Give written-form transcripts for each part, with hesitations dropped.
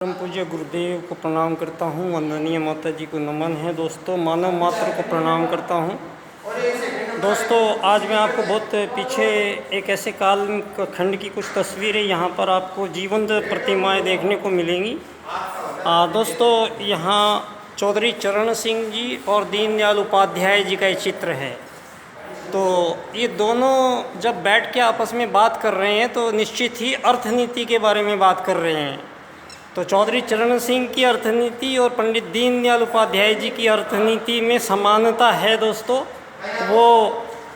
परम पूज्य गुरुदेव को प्रणाम करता हूँ। वंदनीय माता जी को नमन है। दोस्तों, मानव मात्र को प्रणाम करता हूँ। दोस्तों, आज मैं आपको बहुत पीछे एक ऐसे काल खंड की कुछ तस्वीरें यहाँ पर आपको जीवंत प्रतिमाएं देखने को मिलेंगी। दोस्तों, यहाँ चौधरी चरण सिंह जी और दीनदयाल उपाध्याय जी का ये चित्र है। तो ये दोनों जब बैठ के आपस में बात कर रहे हैं तो निश्चित ही अर्थनीति के बारे में बात कर रहे हैं। तो चौधरी चरण सिंह की अर्थनीति और पंडित दीनदयाल उपाध्याय जी की अर्थनीति में समानता है। दोस्तों, वो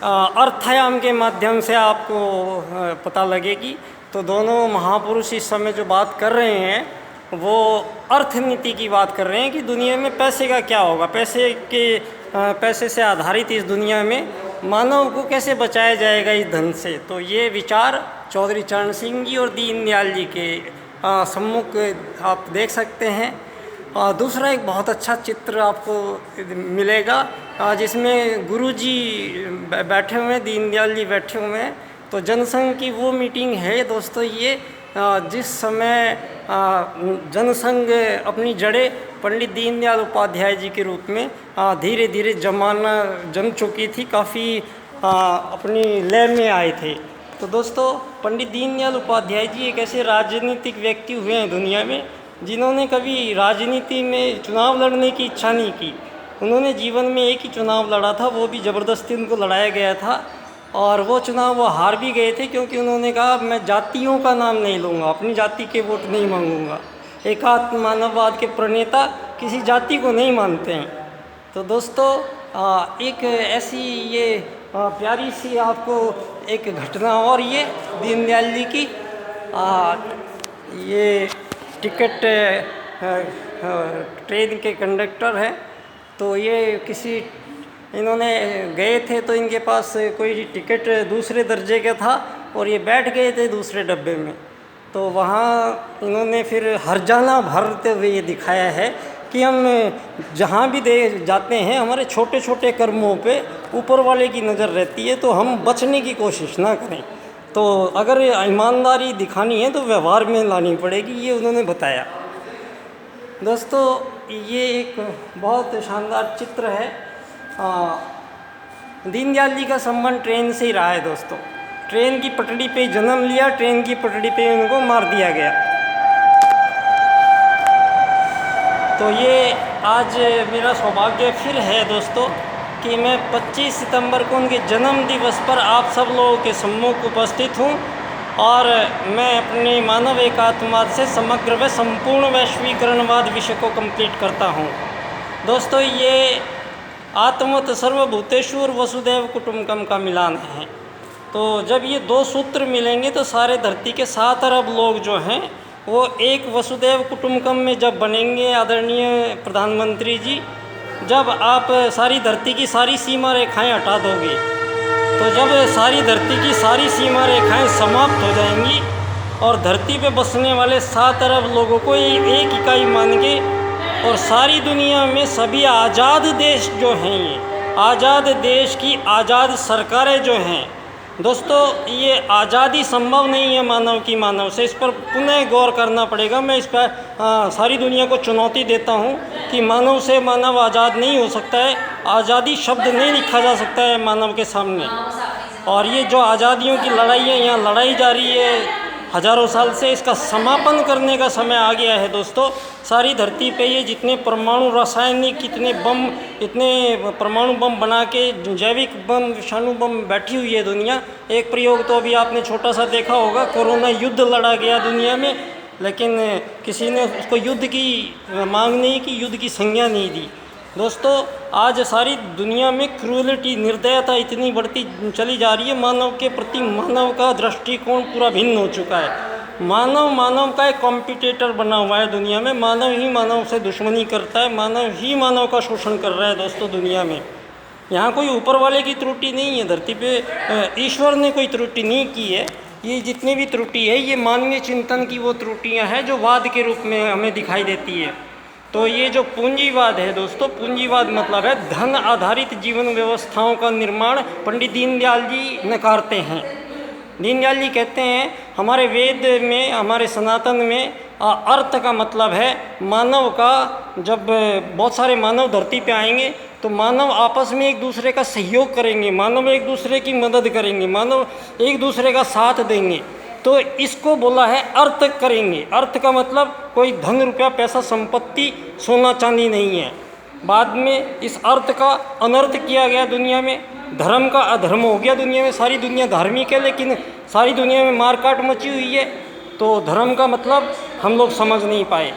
अर्थायाम के माध्यम से आपको पता लगेगी। तो दोनों महापुरुष इस समय जो बात कर रहे हैं वो अर्थनीति की बात कर रहे हैं कि दुनिया में पैसे का क्या होगा, पैसे से आधारित इस दुनिया में मानव को कैसे बचाया जाएगा इस धन से। तो ये विचार चौधरी चरण सिंह जी और दीनदयाल जी के सम्मुख आप देख सकते हैं। दूसरा एक बहुत अच्छा चित्र आपको मिलेगा जिसमें गुरुजी बैठे हुए हैं, दीनदयाल जी बैठे हुए हैं। तो जनसंघ की वो मीटिंग है दोस्तों, ये जिस समय जनसंघ अपनी जड़ें पंडित दीनदयाल उपाध्याय जी के रूप में धीरे धीरे जम चुकी थी, काफ़ी अपनी लय में आए थे। तो दोस्तों, पंडित दीनदयाल उपाध्याय जी एक ऐसे राजनीतिक व्यक्ति हुए हैं दुनिया में जिन्होंने कभी राजनीति में चुनाव लड़ने की इच्छा नहीं की। उन्होंने जीवन में एक ही चुनाव लड़ा था, वो भी ज़बरदस्ती उनको लड़ाया गया था और वो चुनाव वो हार भी गए थे, क्योंकि उन्होंने कहा मैं जातियों का नाम नहीं लूँगा, अपनी जाति के वोट नहीं मांगूंगा। एकात्म मानववाद के प्रणेता किसी जाति को नहीं मानते हैं। तो दोस्तों, एक ऐसी ये प्यारी सी आपको एक घटना और ये दीनदयाल जी की ये टिकट ट्रेन के कंडक्टर हैं। तो ये इन्होंने गए थे तो इनके पास कोई टिकट दूसरे दर्जे का था और ये बैठ गए थे दूसरे डब्बे में। तो वहाँ इन्होंने फिर हर्जाना भरते हुए ये दिखाया है कि हम जहाँ भी जाते हैं हमारे छोटे छोटे कर्मों पे ऊपर वाले की नज़र रहती है, तो हम बचने की कोशिश ना करें। तो अगर ईमानदारी दिखानी है तो व्यवहार में लानी पड़ेगी, ये उन्होंने बताया। दोस्तों, ये एक बहुत शानदार चित्र है। दीनदयाल जी का संबंध ट्रेन से ही रहा है। दोस्तों, ट्रेन की पटड़ी पे जन्म लिया, ट्रेन की पटड़ी पे उनको मार दिया गया। तो ये आज मेरा सौभाग्य फिर है दोस्तों कि मैं 25 सितंबर को उनके जन्म दिवस पर आप सब लोगों के सम्मुख उपस्थित हूँ और मैं अपने मानव एकात्मवाद से समग्र व संपूर्ण वैश्वीकरणवाद विषय को कंप्लीट करता हूँ। दोस्तों, ये आत्मवत सर्वभूतेषु और वसुदैव कुटुंबकम का मिलान है। तो जब ये दो सूत्र मिलेंगे तो सारे धरती के 7 अरब लोग जो हैं वो एक वसुदैव कुटुंबकम में जब बनेंगे। आदरणीय प्रधानमंत्री जी, जब आप सारी धरती की सारी सीमा रेखाएं हटा दोगे, तो जब सारी धरती की सारी सीमा रेखाएं समाप्त हो जाएंगी और धरती पे बसने वाले 7 अरब लोगों को एक इकाई मान के और सारी दुनिया में सभी आज़ाद देश जो हैं, ये आज़ाद देश की आज़ाद सरकारें जो हैं दोस्तों, ये आज़ादी संभव नहीं है मानव से। इस पर पुनः गौर करना पड़ेगा। मैं इस पर सारी दुनिया को चुनौती देता हूँ कि मानव से मानव आज़ाद नहीं हो सकता है। आज़ादी शब्द नहीं लिखा जा सकता है मानव के सामने। और ये जो आज़ादियों की लड़ाइयाँ यहाँ लड़ाई जा रही है हज़ारों साल से, इसका समापन करने का समय आ गया है। दोस्तों, सारी धरती पे ये जितने परमाणु रासायनिक इतने परमाणु बम बना के जैविक बम विषाणु बम बैठी हुई है दुनिया। एक प्रयोग तो अभी आपने छोटा सा देखा होगा, कोरोना युद्ध लड़ा गया दुनिया में, लेकिन किसी ने उसको युद्ध की मांग नहीं की, युद्ध की संज्ञा नहीं दी। दोस्तों, आज सारी दुनिया में क्रूरलिटी, निर्दयता इतनी बढ़ती चली जा रही है। मानव के प्रति मानव का दृष्टिकोण पूरा भिन्न हो चुका है। मानव का एक कॉम्पिटिटर बना हुआ है दुनिया में। मानव ही मानव से दुश्मनी करता है, मानव ही मानव का शोषण कर रहा है। दोस्तों, दुनिया में यहाँ कोई ऊपर वाले की त्रुटि नहीं है, धरती पे ईश्वर ने कोई त्रुटि नहीं की है। ये जितनी भी त्रुटि है ये मानवीय चिंतन की वो त्रुटियाँ हैं जो वाद के रूप में हमें दिखाई देती है। तो ये जो पूंजीवाद है दोस्तों, पूंजीवाद मतलब है धन आधारित जीवन व्यवस्थाओं का निर्माण पंडित दीनदयाल जी नकारते हैं। दीनदयाल जी कहते हैं हमारे वेद में, हमारे सनातन में अर्थ का मतलब है मानव का, जब बहुत सारे मानव धरती पे आएंगे तो मानव आपस में एक दूसरे का सहयोग करेंगे, मानव एक दूसरे की मदद करेंगे, मानव एक दूसरे का साथ देंगे, तो इसको बोला है अर्थ करेंगे। अर्थ का मतलब कोई धन रुपया पैसा संपत्ति सोना चांदी नहीं है। बाद में इस अर्थ का अनर्थ किया गया दुनिया में, धर्म का अधर्म हो गया दुनिया में। सारी दुनिया धार्मिक है लेकिन सारी दुनिया में मारकाट मची हुई है, तो धर्म का मतलब हम लोग समझ नहीं पाए।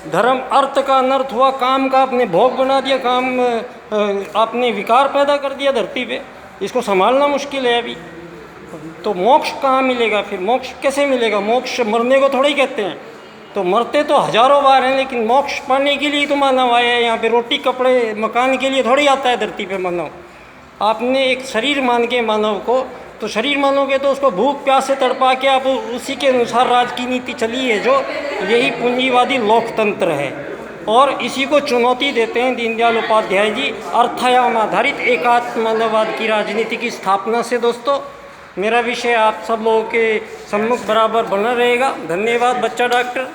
धर्म अर्थ का अनर्थ हुआ, काम का आपने भोग बना दिया, काम आपने विकार पैदा कर दिया धरती पे, इसको संभालना मुश्किल है अभी। तो मोक्ष कहाँ मिलेगा फिर? मोक्ष कैसे मिलेगा? मोक्ष मरने को थोड़ा ही कहते हैं, तो मरते तो हजारों बार हैं, लेकिन मोक्ष पाने के लिए तो मानव आया है यहाँ पे। रोटी कपड़े मकान के लिए थोड़ी आता है धरती पे मानव। आपने एक शरीर मान के मानव को, तो शरीर मानोगे तो उसको भूख प्यास से तड़पा के आप उसी के अनुसार राज की नीति चली है, जो यही पूंजीवादी लोकतंत्र है। और इसी को चुनौती देते हैं दीनदयाल उपाध्याय जी, अर्थायाम आधारित एकात्म मानववाद की राजनीति की स्थापना से। दोस्तों, मेरा विषय आप सब लोगों के सम्मुख बराबर बना रहेगा। धन्यवाद बच्चा डॉक्टर।